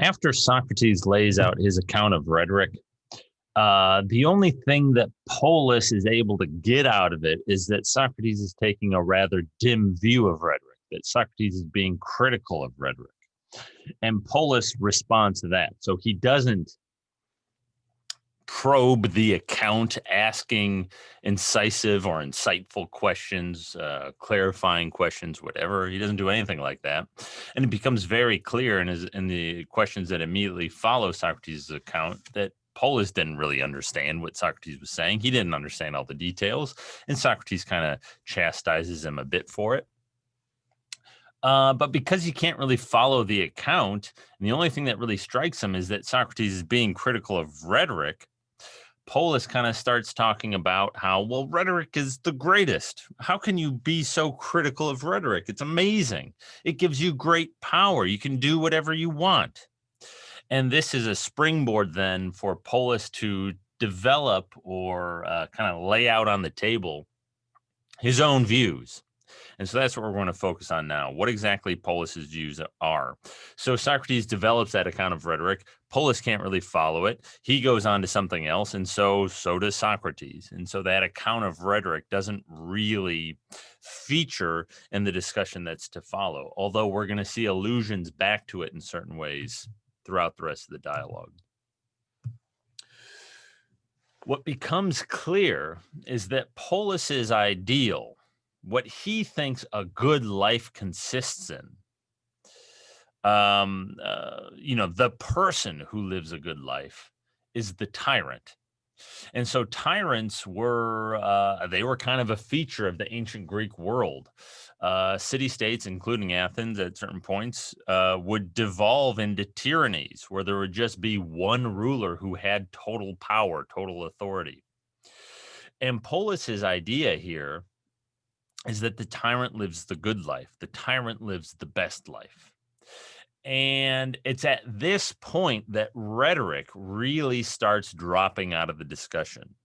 After Socrates lays out his account of rhetoric, the only thing that Polus is able to get out of it is that Socrates is taking a rather dim view of rhetoric, that Socrates is being critical of rhetoric. And Polus responds to that. So he doesn't probe the account, asking incisive or insightful questions, clarifying questions, whatever. He doesn't do anything like that. And it becomes very clear in the questions that immediately follow Socrates' account that Polus didn't really understand what Socrates was saying. He didn't understand all the details, and Socrates kind of chastises him a bit for it. But because you can't really follow the account, and the only thing that really strikes him is that Socrates is being critical of rhetoric, Polus kind of starts talking about how, well, rhetoric is the greatest. How can you be so critical of rhetoric? It's amazing. It gives you great power. You can do whatever you want. And this is a springboard then for Polus to develop or kind of lay out on the table his own views. And so that's what we're going to focus on now. What exactly Polus's views are. So Socrates develops that account of rhetoric. Polus can't really follow it. He goes on to something else, and so does Socrates. And so that account of rhetoric doesn't really feature in the discussion that's to follow, although we're going to see allusions back to it in certain ways throughout the rest of the dialogue. What becomes clear is that Polus's ideal, what he thinks a good life consists in, the person who lives a good life is the tyrant. And so tyrants were kind of a feature of the ancient Greek world. City-states, including Athens at certain points, would devolve into tyrannies where there would just be one ruler who had total power, total authority. And Polus's idea here is that the tyrant lives the good life. The tyrant lives the best life. And it's at this point that rhetoric really starts dropping out of the discussion.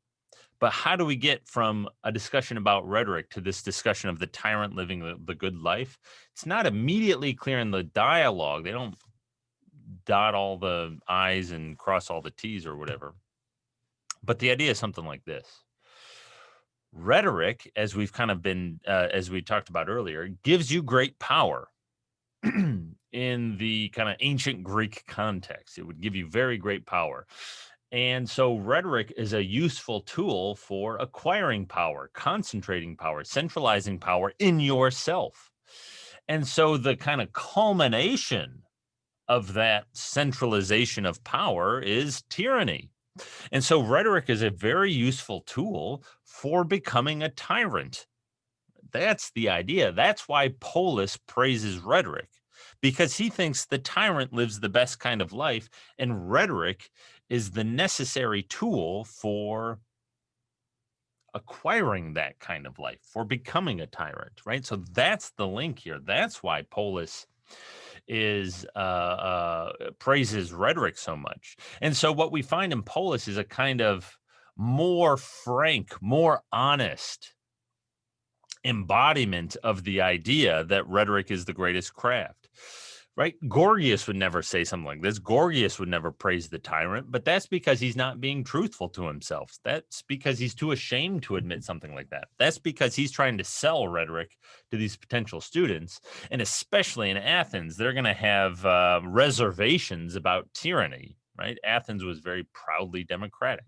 But how do we get from a discussion about rhetoric to this discussion of the tyrant living the good life? It's not immediately clear in the dialogue. They don't dot all the I's and cross all the T's or whatever. But the idea is something like this. Rhetoric, as we've kind of been, as we talked about earlier, gives you great power. In the kind of ancient Greek context, it would give you very great power. And so rhetoric is a useful tool for acquiring power, concentrating power, centralizing power in yourself. And so the kind of culmination of that centralization of power is tyranny. And so rhetoric is a very useful tool for becoming a tyrant. That's the idea. That's why Polus praises rhetoric, because he thinks the tyrant lives the best kind of life, and rhetoric is the necessary tool for acquiring that kind of life, for becoming a tyrant, right? So that's the link here. That's why Polus is praises rhetoric so much. And so what we find in Polus is a kind of more frank, more honest embodiment of the idea that rhetoric is the greatest craft, right? Gorgias would never say something like this. Gorgias would never praise the tyrant, but that's because he's not being truthful to himself. That's because he's too ashamed to admit something like that. That's because he's trying to sell rhetoric to these potential students. And especially in Athens, they're going to have reservations about tyranny, right? Athens was very proudly democratic.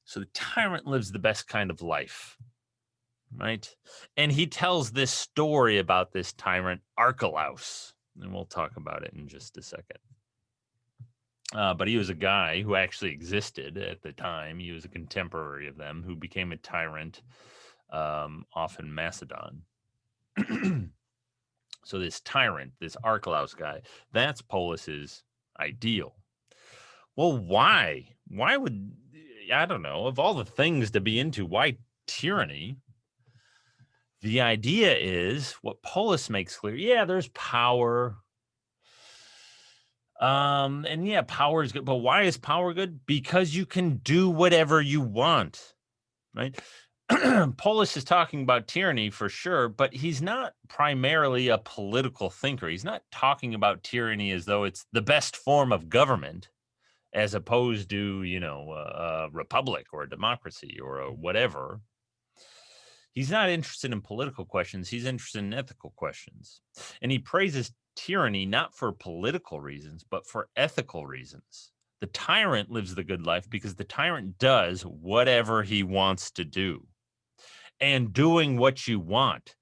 So the tyrant lives the best kind of life. Right. And he tells this story about this tyrant, Archelaus, and we'll talk about it in just a second. But he was a guy who actually existed at the time. He was a contemporary of them who became a tyrant off in Macedon. So this tyrant, this Archelaus guy, that's Polus's ideal. Well, why? Why would, I don't know, of all the things to be into, why tyranny? The idea is what Polus makes clear. Yeah, there's power. And yeah, power is good. But why is power good? Because you can do whatever you want, right? Polus is talking about tyranny for sure, but he's not primarily a political thinker. He's not talking about tyranny as though it's the best form of government, as opposed to, a republic or a democracy or a whatever. He's not interested in political questions. He's interested in ethical questions. And he praises tyranny not for political reasons, but for ethical reasons. The tyrant lives the good life because the tyrant does whatever he wants to do. And doing what you want,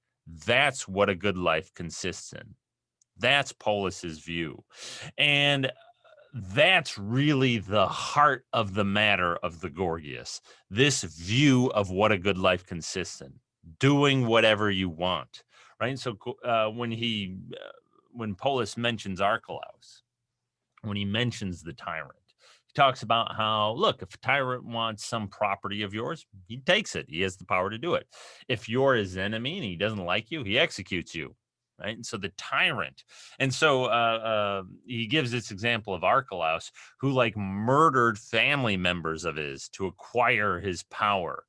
that's what a good life consists in. That's Polus's view. And that's really the heart of the matter of the Gorgias. This view of what a good life consists in, doing whatever you want, right? So when Polus mentions Archelaus, when he mentions the tyrant, he talks about how, look, if a tyrant wants some property of yours, he takes it. He has the power to do it. If you're his enemy and he doesn't like you, he executes you. Right. And so the tyrant. And so he gives this example of Archelaus, who like murdered family members of his to acquire his power.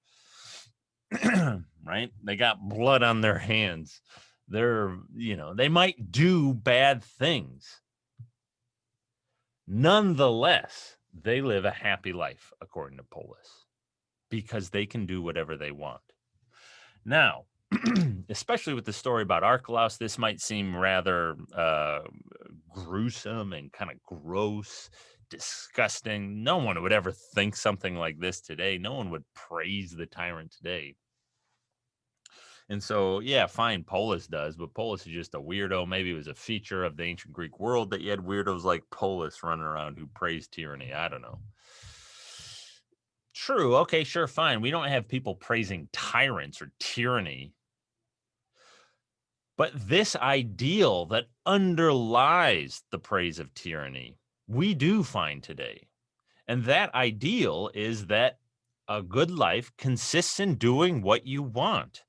Right. They got blood on their hands. They might do bad things. Nonetheless, they live a happy life, according to Polus, because they can do whatever they want. Now, especially with the story about Archelaus, this might seem rather gruesome and kind of gross, disgusting. No one would ever think something like this today. No one would praise the tyrant today. And so, yeah, fine, Polus does, but Polus is just a weirdo. Maybe it was a feature of the ancient Greek world that you had weirdos like Polus running around who praised tyranny. I don't know. True. Okay, sure, fine. We don't have people praising tyrants or tyranny. But this ideal that underlies the praise of tyranny, we do find today. And that ideal is that a good life consists in doing what you want.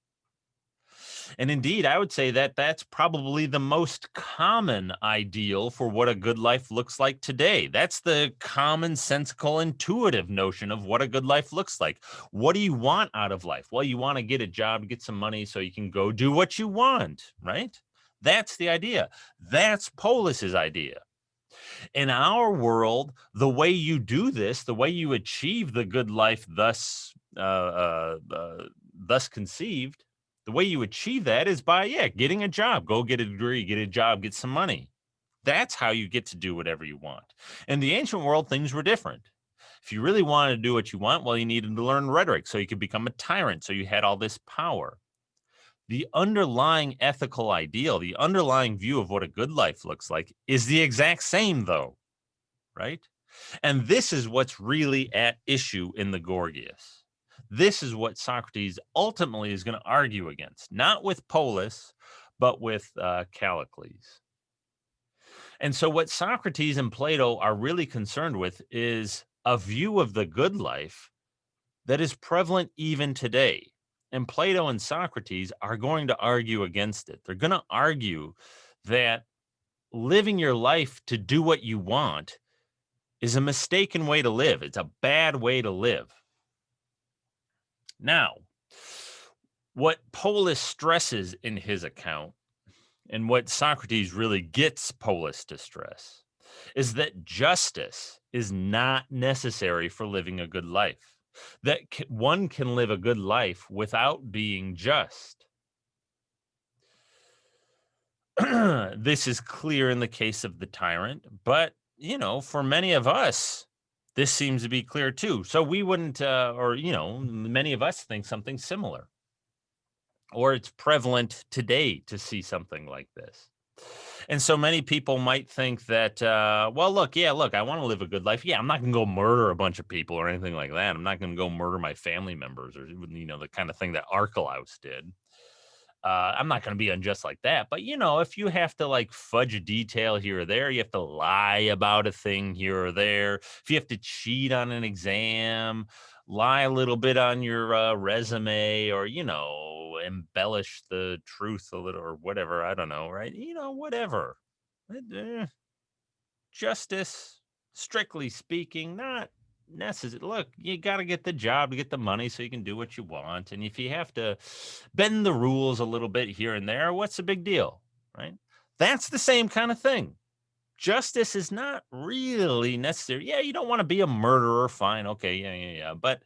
And indeed, I would say that that's probably the most common ideal for what a good life looks like today. That's the commonsensical, intuitive notion of what a good life looks like. What do you want out of life? Well, you want to get a job, get some money so you can go do what you want, right? That's the idea. That's Polis's idea. In our world, the way you do this, the way you achieve the good life thus conceived, the way you achieve that is by, getting a job, go get a degree, get a job, get some money. That's how you get to do whatever you want. In the ancient world, things were different. If you really wanted to do what you want, well, you needed to learn rhetoric so you could become a tyrant. So you had all this power. The underlying ethical ideal, the underlying view of what a good life looks like is the exact same, though, right? And this is what's really at issue in the Gorgias. This is what Socrates ultimately is going to argue against, not with Polus, but with Callicles. And so what Socrates and Plato are really concerned with is a view of the good life that is prevalent even today. And Plato and Socrates are going to argue against it. They're going to argue that living your life to do what you want is a mistaken way to live. It's a bad way to live. Now, what Polus stresses in his account, and what Socrates really gets Polus to stress, is that justice is not necessary for living a good life. That one can live a good life without being just. This is clear in the case of the tyrant, but for many of us, this seems to be clear too. So we wouldn't, many of us think something similar, or it's prevalent today to see something like this. And so many people might think that, I want to live a good life. Yeah, I'm not going to go murder a bunch of people or anything like that. I'm not going to go murder my family members or, the kind of thing that Archelaus did. I'm not going to be unjust like that. But, if you have to like fudge a detail here or there, you have to lie about a thing here or there. If you have to cheat on an exam, lie a little bit on your resume or, embellish the truth a little or whatever. I don't know. Right. Whatever. Justice, strictly speaking, not necessary. Look, you got to get the job to get the money so you can do what you want. And if you have to bend the rules a little bit here and there, what's the big deal? Right? That's the same kind of thing. Justice is not really necessary. Yeah, you don't want to be a murderer. Fine. Okay. Yeah, yeah, yeah. But,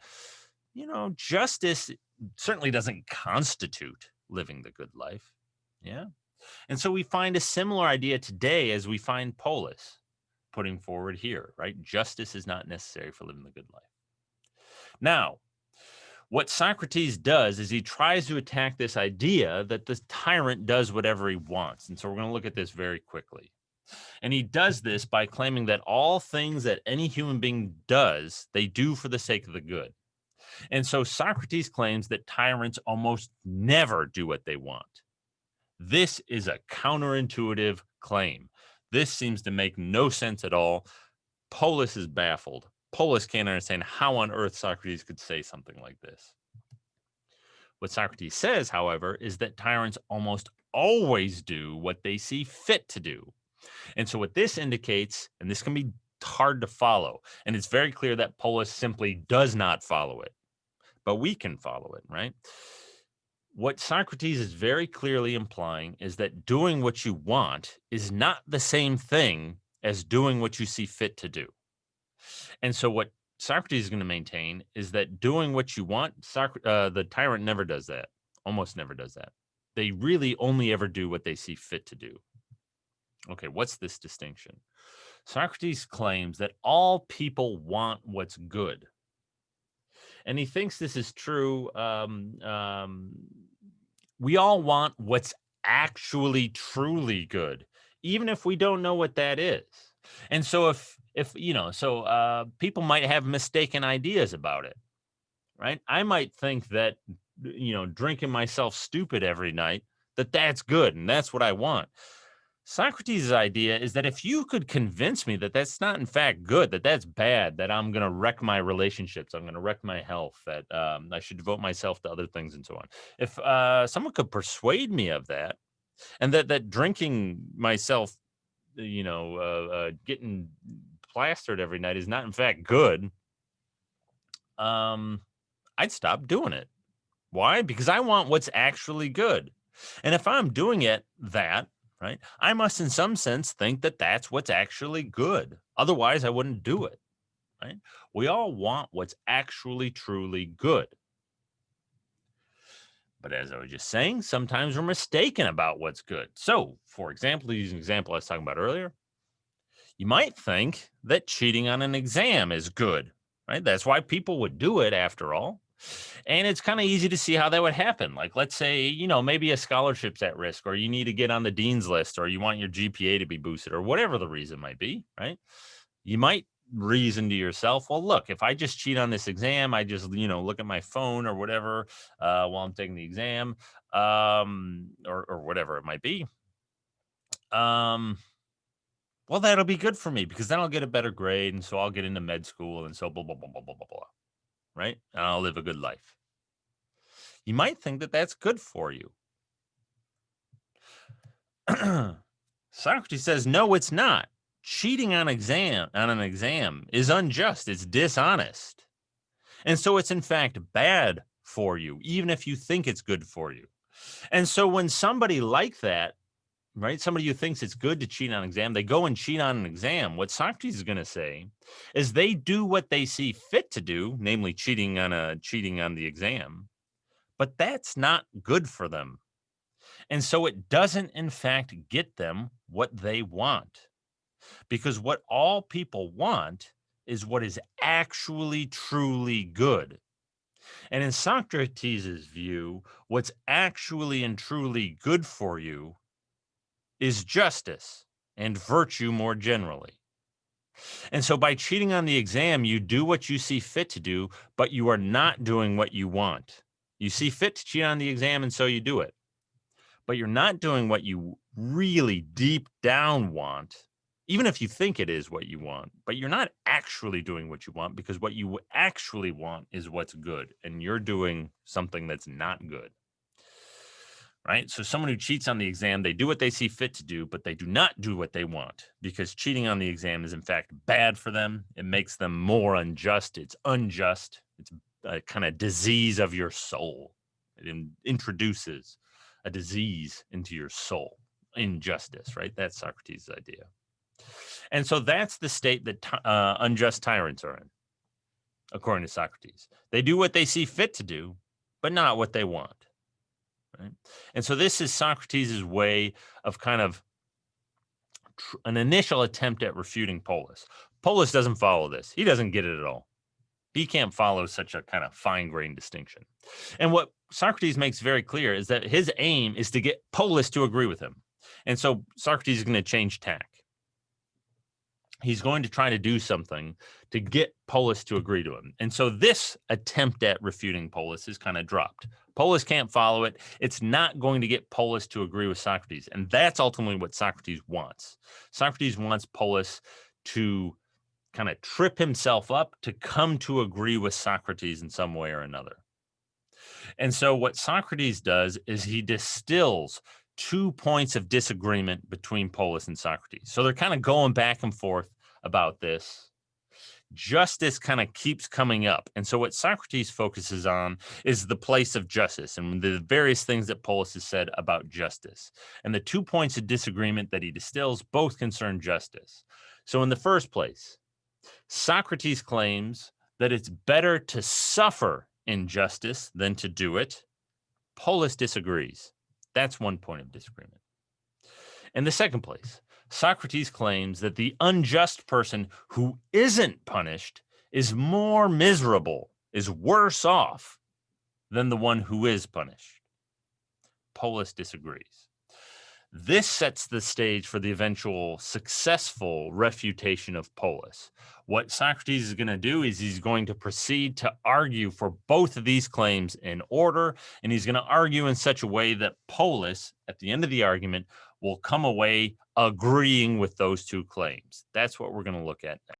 justice certainly doesn't constitute living the good life. Yeah. And so we find a similar idea today as we find Polus putting forward here, right? Justice is not necessary for living the good life. Now, what Socrates does is he tries to attack this idea that the tyrant does whatever he wants. And so we're going to look at this very quickly. And he does this by claiming that all things that any human being does, they do for the sake of the good. And so Socrates claims that tyrants almost never do what they want. This is a counterintuitive claim. This seems to make no sense at all. Polus is baffled. Polus can't understand how on earth Socrates could say something like this. What Socrates says, however, is that tyrants almost always do what they see fit to do. And so what this indicates, and this can be hard to follow, and it's very clear that Polus simply does not follow it, but we can follow it, right? What Socrates is very clearly implying is that doing what you want is not the same thing as doing what you see fit to do. And so what Socrates is going to maintain is that doing what you want, the tyrant never does that, almost never does that. They really only ever do what they see fit to do. Okay, what's this distinction? Socrates claims that all people want what's good. And he thinks this is true. We all want what's actually truly good, even if we don't know what that is. And so people might have mistaken ideas about it, right? I might think that, drinking myself stupid every night, that's good and that's what I want. Socrates' idea is that if you could convince me that that's not in fact good, that that's bad, that I'm going to wreck my relationships, I'm going to wreck my health, that I should devote myself to other things and so on. If someone could persuade me of that, and that drinking myself, getting plastered every night is not in fact good, I'd stop doing it. Why? Because I want what's actually good. And if I'm doing that, right, I must in some sense think that that's what's actually good. Otherwise, I wouldn't do it, right? We all want what's actually truly good. But as I was just saying, sometimes we're mistaken about what's good. So, for example, to use an example I was talking about earlier, you might think that cheating on an exam is good, right? That's why people would do it after all. And it's kind of easy to see how that would happen. Like, let's say, maybe a scholarship's at risk, or you need to get on the dean's list, or you want your GPA to be boosted, or whatever the reason might be, right? You might reason to yourself, well, look, if I just cheat on this exam, I just, look at my phone or whatever while I'm taking the exam, or whatever it might be. Well, that'll be good for me because then I'll get a better grade. And so I'll get into med school. And so blah, blah, blah, blah, blah, blah, blah. Right. And I'll live a good life. You might think that that's good for you. Socrates says, no, it's not. Cheating on an exam is unjust. It's dishonest. And so it's in fact bad for you, even if you think it's good for you. And so when somebody like that, right, somebody who thinks it's good to cheat on an exam, they go and cheat on an exam. What Socrates is going to say is they do what they see fit to do, namely cheating on the exam, but that's not good for them. And so it doesn't, in fact, get them what they want. Because what all people want is what is actually truly good. And in Socrates' view, what's actually and truly good for you is justice and virtue more generally. And so by cheating on the exam, you do what you see fit to do, but you are not doing what you want. You see fit to cheat on the exam, and so you do it. But you're not doing what you really deep down want, even if you think it is what you want, but you're not actually doing what you want because what you actually want is what's good, and you're doing something that's not good. right? So someone who cheats on the exam, they do what they see fit to do, but they do not do what they want, because cheating on the exam is in fact bad for them. It makes them more unjust. It's unjust. It's a kind of disease of your soul. It introduces a disease into your soul, injustice, right? That's Socrates' idea. And so that's the state that unjust tyrants are in, according to Socrates. They do what they see fit to do, but not what they want. Right? And so this is Socrates' way of kind of an initial attempt at refuting Polus. Polus doesn't follow this. He doesn't get it at all. He can't follow such a kind of fine-grained distinction. And what Socrates makes very clear is that his aim is to get Polus to agree with him. And so Socrates is going to change tack. He's going to try to do something to get Polus to agree to him. And so this attempt at refuting Polus is kind of dropped. Polus can't follow it. It's not going to get Polus to agree with Socrates. And that's ultimately what Socrates wants. Socrates wants Polus to kind of trip himself up to come to agree with Socrates in some way or another. And so what Socrates does is he distills 2 points of disagreement between Polus and Socrates. So they're kind of going back and forth about this. Justice kind of keeps coming up. And so what Socrates focuses on is the place of justice and the various things that Polus has said about justice. And the 2 points of disagreement that he distills both concern justice. So in the first place, Socrates claims that it's better to suffer injustice than to do it. Polus disagrees. That's 1 point of disagreement. In the second place, Socrates claims that the unjust person who isn't punished is more miserable, is worse off than the one who is punished. Polus disagrees. This sets the stage for the eventual successful refutation of Polus. What Socrates is going to do is he's going to proceed to argue for both of these claims in order, and he's going to argue in such a way that Polus, at the end of the argument, will come away agreeing with those 2 claims. That's what we're going to look at next.